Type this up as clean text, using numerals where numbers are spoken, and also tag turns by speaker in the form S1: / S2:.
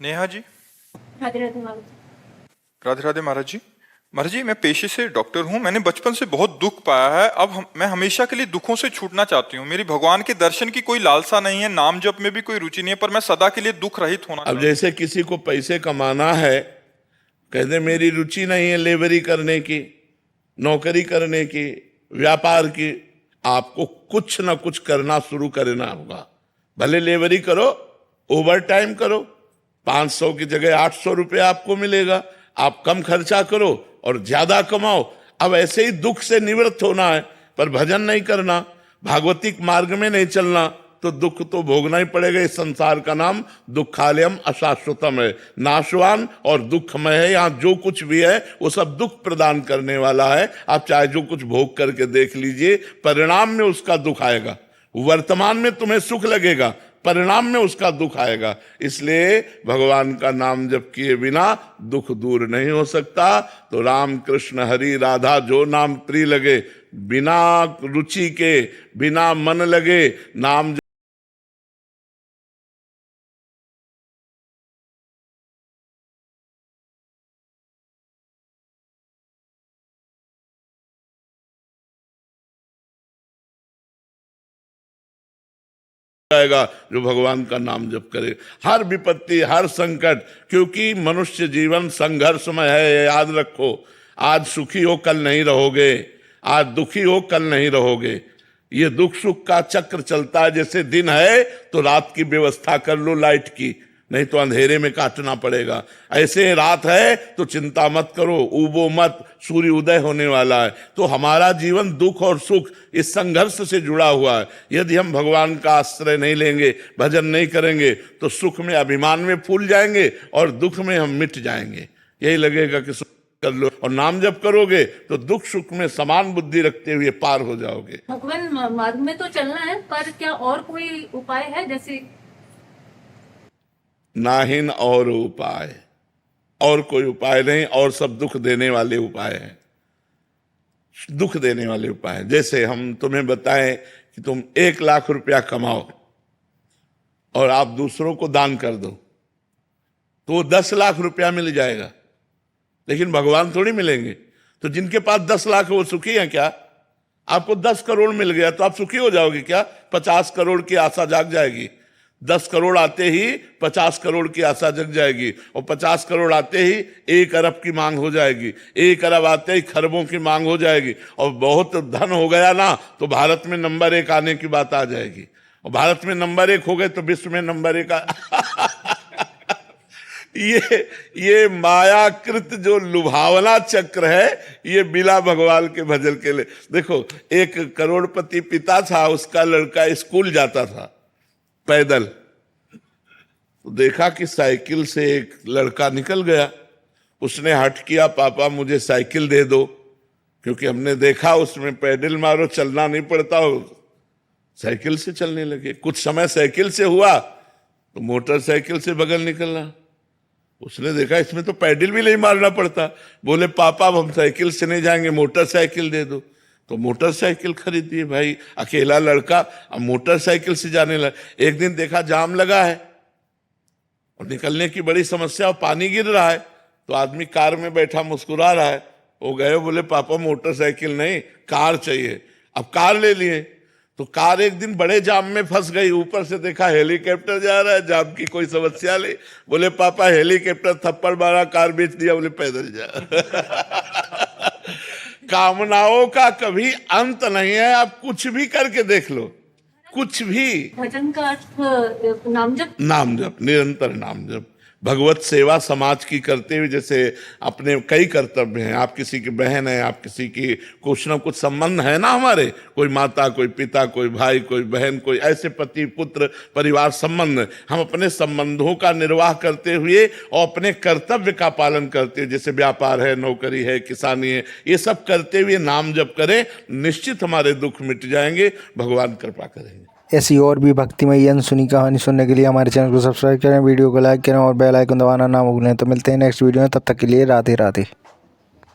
S1: नेहा जी।
S2: राधे राधे महाराज।
S1: राधे राधे महाराज जी। महाराज जी, मैं पेशे से डॉक्टर हूँ। मैंने बचपन से बहुत दुख पाया है। मैं हमेशा के लिए दुखों से छूटना चाहती हूँ। मेरी भगवान के दर्शन की कोई लालसा नहीं है, नाम जप में भी कोई रुचि नहीं है, पर मैं सदा के लिए दुख रहित होना
S3: अब
S1: चाहती
S3: जैसे किसी को पैसे कमाना है, कहते मेरी रुचि नहीं है लेबरी करने की, नौकरी करने की, व्यापार की। आपको कुछ ना कुछ करना शुरू करना होगा। भले लेबरी करो, ओवर टाइम करो, 500 की जगह 800 रुपये आपको मिलेगा। आप कम खर्चा करो और ज्यादा कमाओ। अब ऐसे ही दुख से निवृत्त होना है, पर भजन नहीं करना, भागवतिक मार्ग में नहीं चलना, तो दुख तो भोगना ही पड़ेगा। इस संसार का नाम दुखालयम अशाश्वतम है, नाशवान और दुखमय है। यहाँ जो कुछ भी है वो सब दुख प्रदान करने वाला है। आप चाहे जो कुछ भोग करके देख लीजिए, परिणाम में उसका दुख आएगा। वर्तमान में तुम्हें सुख लगेगा, परिणाम में उसका दुख आएगा। इसलिए भगवान का नाम जप किए बिना दुख दूर नहीं हो सकता। तो राम कृष्ण हरि राधा जो नाम प्रिय लगे, बिना रुचि के, बिना मन लगे नाम जाएगा जो भगवान का नाम जप करे। हर विपत्ति, हर संकट, क्योंकि मनुष्य जीवन संघर्षमय है, याद रखो। आज सुखी हो कल नहीं रहोगे, आज दुखी हो कल नहीं रहोगे। ये दुख सुख का चक्र चलता है। जैसे दिन है तो रात की व्यवस्था कर लो लाइट की, नहीं तो अंधेरे में काटना पड़ेगा। ऐसे रात है तो चिंता मत करो, उबो मत, सूर्य उदय होने वाला है। तो हमारा जीवन दुख और सुख इस संघर्ष से जुड़ा हुआ है। यदि हम भगवान का आश्रय नहीं लेंगे, भजन नहीं करेंगे, तो सुख में अभिमान में फूल जाएंगे और दुख में हम मिट जाएंगे। यही लगेगा कि सुख कर लो, और नाम जप करोगे तो दुख सुख में समान बुद्धि रखते हुए पार हो जाओगे।
S2: भगवान मार्ग में तो चलना है, पर क्या और कोई उपाय है? जैसे
S3: नाहिन और उपाय, और कोई उपाय नहीं, और सब दुख देने वाले उपाय हैं। दुख देने वाले उपाय हैं। जैसे हम तुम्हें बताएं कि तुम 1 लाख रुपया कमाओ और आप दूसरों को दान कर दो, तो 10 लाख रुपया मिल जाएगा। लेकिन भगवान थोड़ी मिलेंगे। तो जिनके पास 10 लाख है वो सुखी है क्या? आपको 10 करोड़ मिल गया तो आप सुखी हो जाओगे क्या? 50 करोड़ की आशा जाग जाएगी। 10 करोड़ आते ही 50 करोड़ की आशा जग जाएगी, और 50 करोड़ आते ही 1 अरब की मांग हो जाएगी, 1 अरब आते ही खरबों की मांग हो जाएगी, और बहुत धन हो गया ना तो भारत में नंबर 1 आने की बात आ जाएगी। और भारत में नंबर 1 हो गए तो विश्व में नंबर 1 ये मायाकृत जो लुभावना चक्र है, ये बिना भगवान के भजन के लिए। देखो, एक करोड़पति पिता था, उसका लड़का स्कूल जाता था पैदल, तो देखा कि साइकिल से एक लड़का निकल गया। उसने हट किया, पापा मुझे साइकिल दे दो, क्योंकि हमने देखा उसमें पैडल मारो चलना नहीं पड़ता, हो साइकिल से चलने लगे। कुछ समय साइकिल से हुआ तो मोटरसाइकिल से बगल निकलना। उसने देखा इसमें तो पैडल भी नहीं मारना पड़ता। बोले पापा अब हम साइकिल से नहीं जाएंगे, मोटरसाइकिल दे दो। तो मोटरसाइकिल खरीद दिए। भाई अकेला लड़का अब मोटरसाइकिल से जाने लगा। एक दिन देखा जाम लगा है और निकलने की बड़ी समस्या, और पानी गिर रहा है, तो आदमी कार में बैठा मुस्कुरा रहा है। वो गए, बोले पापा मोटरसाइकिल नहीं कार चाहिए। अब कार ले लिए। तो कार एक दिन बड़े जाम में फंस गई। ऊपर से देखा हेलीकॉप्टर जा रहा है, जाम की कोई समस्या नहीं। बोले पापा हेलीकॉप्टर थप्पड़ मारा, कार बेच दिया। बोले पैदल जा। कामनाओं का कभी अंत नहीं है। आप कुछ भी करके देख लो, कुछ भी।
S2: भजन का अर्थ नाम जप,
S3: नाम जप, निरंतर नाम जप। भगवत सेवा समाज की करते हुए, जैसे अपने कई कर्तव्य हैं। आप किसी की बहन है, आप किसी की कुछ ना कुछ संबंध है ना हमारे, कोई माता, कोई पिता, कोई भाई, कोई बहन, कोई ऐसे पति पुत्र परिवार संबंध। हम अपने संबंधों का निर्वाह करते हुए और अपने कर्तव्य का पालन करते हुए, जैसे व्यापार है, नौकरी है, किसानी है, ये सब करते हुए नाम जप करें, निश्चित हमारे दुख मिट जाएंगे। भगवान कृपा करेंगे।
S4: ऐसी और भी भक्तिमय अनसुनी कहानी सुनने के लिए हमारे चैनल को सब्सक्राइब करें, वीडियो को लाइक करें और बेल आइकन दबाना ना भूलें। तो मिलते हैं नेक्स्ट वीडियो में, तब तक के लिए राधे राधे।